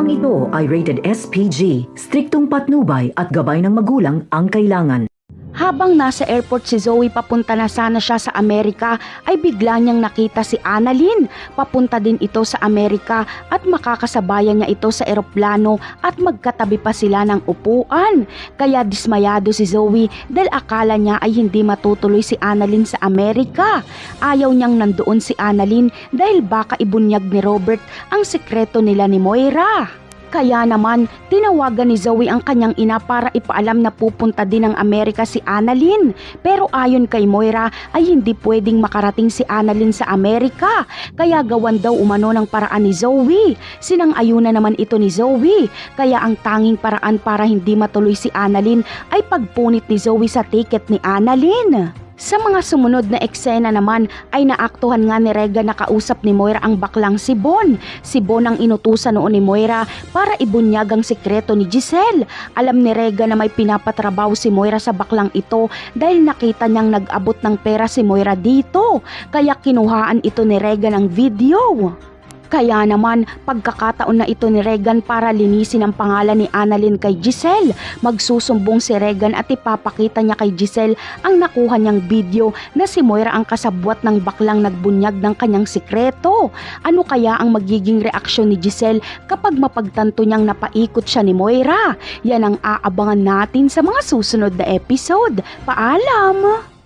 Programang ito ay rated SPG, striktong patnubay at gabay ng magulang ang kailangan. Habang nasa airport si Zoe papunta na sana siya sa Amerika ay bigla niyang nakita si Annalyn. Papunta din ito sa Amerika at makakasabayan niya ito sa eroplano at magkatabi pa sila ng upuan. Kaya dismayado si Zoe dahil akala niya ay hindi matutuloy si Annalyn sa Amerika. Ayaw niyang nandoon si Annalyn dahil baka ibunyag ni Robert ang sekreto nila ni Moira. Kaya naman, tinawagan ni Zoe ang kanyang ina para ipaalam na pupunta din ng Amerika si Annalyn. Pero ayon kay Moira ay hindi pwedeng makarating si Annalyn sa Amerika. Kaya gawan daw umano ng paraan ni Zoe. Sinang-ayunan naman ito ni Zoe. Kaya ang tanging paraan para hindi matuloy si Annalyn ay pagpunit ni Zoe sa ticket ni Annalyn. Sa mga sumunod na eksena naman ay naaktuhan nga ni Rega na kausap ni Moira ang baklang si Bon. Si Bon ang inutusan noon ni Moira para ibunyag ang sikreto ni Giselle. Alam ni Rega na may pinapatrabaho si Moira sa baklang ito dahil nakita niyang nag-abot ng pera si Moira dito. Kaya kinuhaan ito ni Rega ng video. Kaya naman, pagkakataon na ito ni Regan para linisin ang pangalan ni Annalyn kay Giselle. Magsusumbong si Regan at ipapakita niya kay Giselle ang nakuha niyang video na si Moira ang kasabwat ng baklang nagbunyag ng kanyang sikreto. Ano kaya ang magiging reaksyon ni Giselle kapag mapagtanto niyang napaikot siya ni Moira? Yan ang aabangan natin sa mga susunod na episode. Paalam!